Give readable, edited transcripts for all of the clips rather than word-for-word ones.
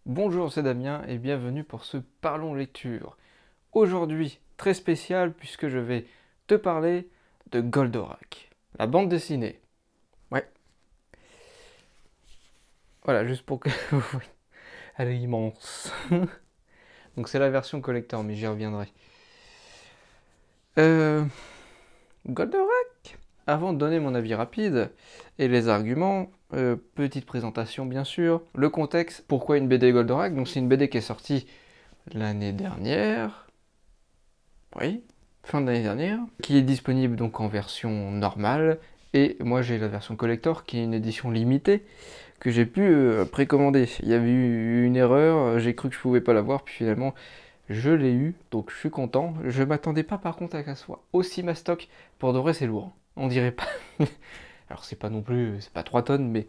Bonjour, c'est Damien et bienvenue pour ce Parlons Lecture. Aujourd'hui, très spécial puisque je vais te parler de Goldorak, la bande dessinée. Ouais, voilà, juste pour que vous voyez. Elle est immense. Donc c'est la version collector, mais j'y reviendrai. Euh... Goldorak. Avant de donner mon avis rapide et les arguments, petite présentation bien sûr, le contexte, pourquoi une BD Goldorak. Donc c'est une BD qui est sortie l'année dernière, oui, fin de l'année dernière, qui est disponible donc en version normale, et moi j'ai la version collector qui est une édition limitée que j'ai pu précommander. Il y avait eu une erreur, j'ai cru que je pouvais pas l'avoir, puis finalement je l'ai eu, donc je suis content. Je m'attendais pas par contre à qu'elle soit aussi mastoc. Pour de vrai c'est lourd, on dirait pas. Alors c'est pas non plus, c'est pas 3 tonnes, mais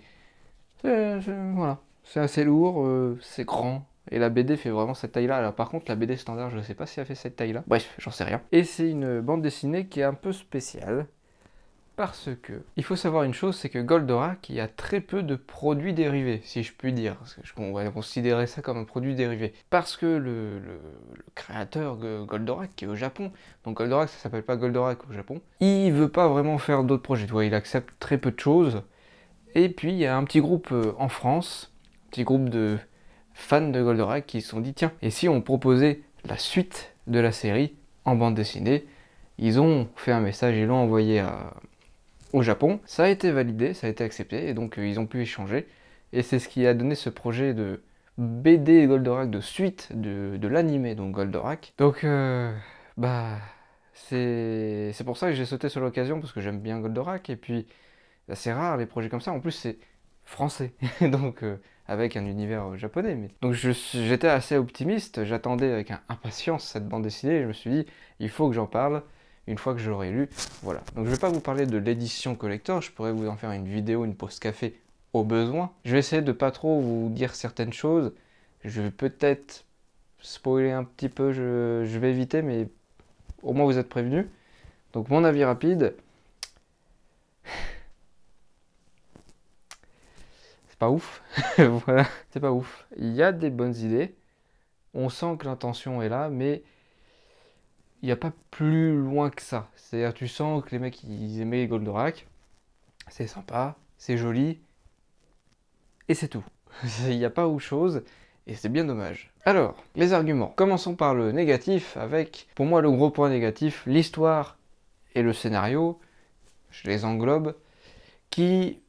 voilà, c'est assez lourd, c'est grand. Et la BD fait vraiment cette taille-là. Alors par contre, la BD standard, je ne sais pas si elle fait cette taille-là. Bref, j'en sais rien. Et c'est une bande dessinée qui est un peu spéciale. Parce que, il faut savoir une chose, c'est que Goldorak, il y a très peu de produits dérivés, si je puis dire. Parce que on va considérer ça comme un produit dérivé. Parce que le créateur Goldorak, qui est au Japon, donc Goldorak, ça s'appelle pas Goldorak au Japon, il veut pas vraiment faire d'autres projets. Tu vois, il accepte très peu de choses. Et puis il y a un petit groupe en France, un petit groupe de fans de Goldorak qui se sont dit tiens, et si on proposait la suite de la série en bande dessinée. Ils ont fait un message, ils l'ont envoyé au Japon, ça a été validé, ça a été accepté, et donc ils ont pu échanger. Et c'est ce qui a donné ce projet de BD Goldorak, de suite de l'animé, donc Goldorak. Donc bah c'est pour ça que j'ai sauté sur l'occasion, parce que j'aime bien Goldorak, et puis c'est rare les projets comme ça. En plus, c'est français, donc avec un univers japonais. Mais... Donc j'étais assez optimiste, j'attendais avec impatience cette bande dessinée, et je me suis dit, il faut que j'en parle une fois que je l'aurai lu. Voilà. Donc je vais pas vous parler de l'édition collector, je pourrais vous en faire une vidéo, une pause café au besoin. Je vais essayer de pas trop vous dire certaines choses. Je vais peut-être spoiler un petit peu, je vais éviter, mais au moins vous êtes prévenus. Donc mon avis rapide, c'est pas ouf. Voilà, c'est pas ouf. Il y a des bonnes idées, on sent que l'intention est là, mais il n'y a pas plus loin que ça. C'est-à-dire, tu sens que les mecs, ils aimaient Goldorak, c'est sympa, c'est joli, et c'est tout. Il n'y a pas autre chose, et c'est bien dommage. Alors, les arguments. Commençons par le négatif, avec, pour moi, le gros point négatif, l'histoire et le scénario, je les englobe, qui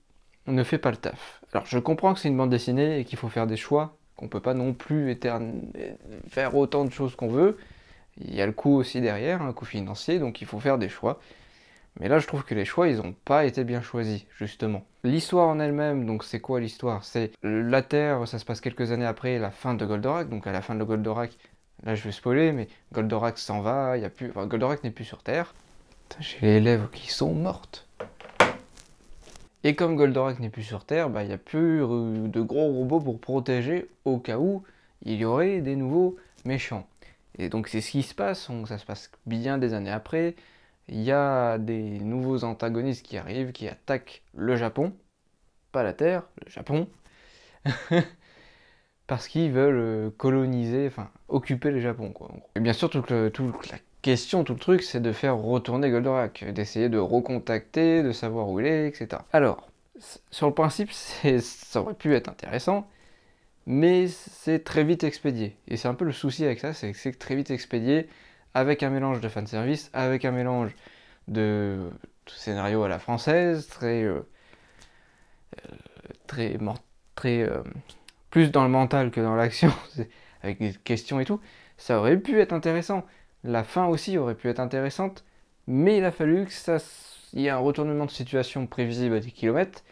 ne fait pas le taf. Alors, je comprends que c'est une bande dessinée et qu'il faut faire des choix, qu'on peut pas non plus faire autant de choses qu'on veut. Il y a le coût aussi derrière, un coût financier, donc il faut faire des choix. Mais là, je trouve que les choix, ils n'ont pas été bien choisis, justement. L'histoire en elle-même, donc c'est quoi l'histoire? C'est la Terre, ça se passe quelques années après la fin de Goldorak, donc à la fin de Goldorak, là je vais spoiler, mais Goldorak s'en va, il y a plus, enfin, Goldorak n'est plus sur Terre. J'ai les lèvres qui sont mortes. Et comme Goldorak n'est plus sur Terre, bah, il n'y a plus de gros robots pour protéger au cas où il y aurait des nouveaux méchants. Et donc c'est ce qui se passe, ça se passe bien des années après. Il y a des nouveaux antagonistes qui arrivent, qui attaquent le Japon, pas la Terre, le Japon, parce qu'ils veulent coloniser, enfin occuper le Japon, quoi. Et bien sûr, toute la question, tout le truc, c'est de faire retourner Goldorak, d'essayer de recontacter, de savoir où il est, etc. Alors, sur le principe, ça aurait pu être intéressant, mais c'est très vite expédié. Et c'est un peu le souci avec ça, c'est que c'est très vite expédié, avec un mélange de fanservice, avec un mélange de scénario à la française, très, très plus dans le mental que dans l'action, avec des questions et tout. Ça aurait pu être intéressant. La fin aussi aurait pu être intéressante, mais il a fallu que il y ait un retournement de situation prévisible à des kilomètres,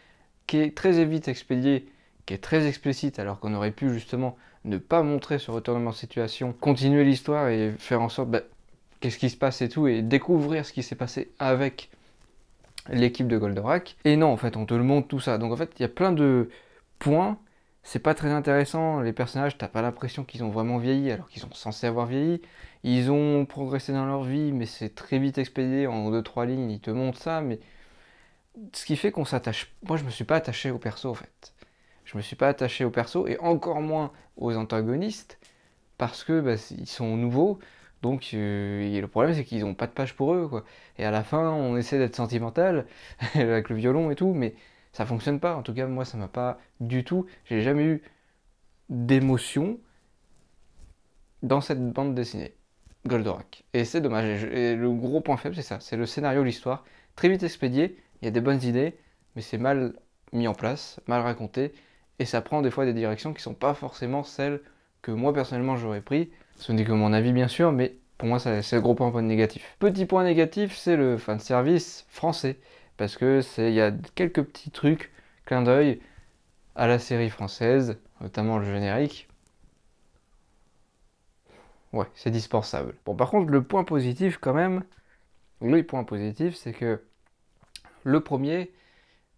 qui est très vite expédié, qui est très explicite, alors qu'on aurait pu justement ne pas montrer ce retournement de situation, continuer l'histoire et faire en sorte, qu'est-ce qui se passe et tout, et découvrir ce qui s'est passé avec l'équipe de Goldorak. Et non, en fait, on te le montre tout ça. Donc en fait, il y a plein de points, c'est pas très intéressant, les personnages, t'as pas l'impression qu'ils ont vraiment vieilli, alors qu'ils sont censés avoir vieilli. Ils ont progressé dans leur vie, mais c'est très vite expédié, en 2-3 lignes, ils te montrent ça, mais ce qui fait qu'on s'attache... Moi, je me suis pas attaché au perso, en fait. Je me suis pas attaché aux persos, et encore moins aux antagonistes, parce que bah, ils sont nouveaux, donc et le problème c'est qu'ils n'ont pas de page pour eux, quoi. Et à la fin, on essaie d'être sentimental, avec le violon et tout, mais ça fonctionne pas. En tout cas, moi, ça m'a pas du tout. J'ai jamais eu d'émotion dans cette bande dessinée, Goldorak. Et c'est dommage. Et le gros point faible, c'est ça. C'est le scénario, l'histoire. Très vite expédié, il y a des bonnes idées, mais c'est mal mis en place, mal raconté, et ça prend des fois des directions qui sont pas forcément celles que moi, personnellement, j'aurais pris. Ce n'est que mon avis, bien sûr, mais pour moi, c'est le gros point négatif. Petit point négatif, c'est le fanservice français. Parce que il y a quelques petits trucs, clin d'œil, à la série française, notamment le générique. Ouais, c'est dispensable. Bon, par contre, le point positif, quand même, le point positif, c'est que le premier,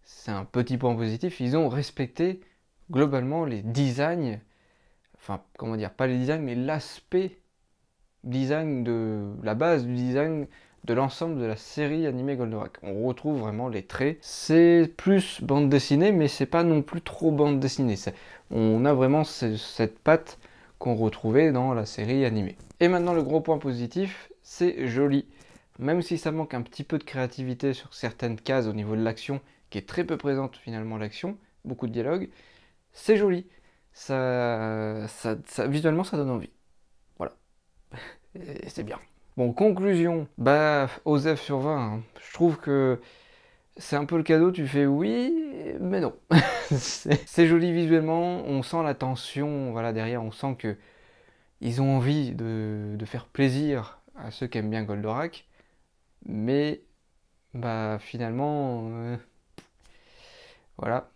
c'est un petit point positif, ils ont respecté globalement les designs, enfin, comment dire, pas les designs, mais l'aspect design de la base du design de l'ensemble de la série animée Goldorak. On retrouve vraiment les traits. C'est plus bande dessinée, mais c'est pas non plus trop bande dessinée. On a vraiment cette patte qu'on retrouvait dans la série animée. Et maintenant, le gros point positif, c'est joli. Même si ça manque un petit peu de créativité sur certaines cases au niveau de l'action, qui est très peu présente finalement l'action, beaucoup de dialogue, c'est joli. Visuellement, ça donne envie. Voilà. Et c'est bien. Bon, conclusion. Bah, OSEF sur 20, hein. Je trouve que c'est un peu le cadeau, tu fais oui, mais non. C'est joli visuellement, on sent la tension, voilà, derrière, on sent que ils ont envie de faire plaisir à ceux qui aiment bien Goldorak, mais bah finalement, voilà,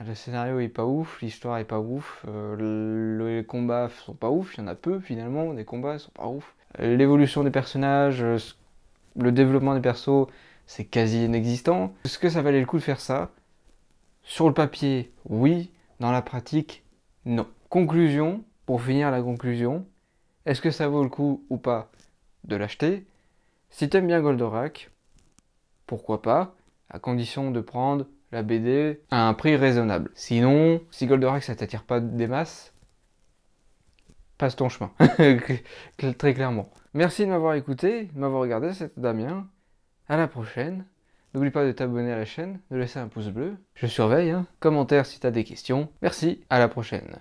le scénario est pas ouf, l'histoire est pas ouf, les combats sont pas ouf, il y en a peu finalement, des combats sont pas ouf. L'évolution des personnages, le développement des persos, c'est quasi inexistant. Est-ce que ça valait le coup de faire ça? Sur le papier, oui. Dans la pratique, non. Conclusion, pour finir la conclusion, est-ce que ça vaut le coup ou pas de l'acheter? Si t'aimes bien Goldorak, pourquoi pas, à condition de prendre la BD à un prix raisonnable. Sinon, si Goldorak ça t'attire pas des masses, passe ton chemin, très clairement. Merci de m'avoir écouté, de m'avoir regardé, c'était Damien. À la prochaine. N'oublie pas de t'abonner à la chaîne, de laisser un pouce bleu. Je surveille, hein. Commentaire si t'as des questions. Merci, à la prochaine.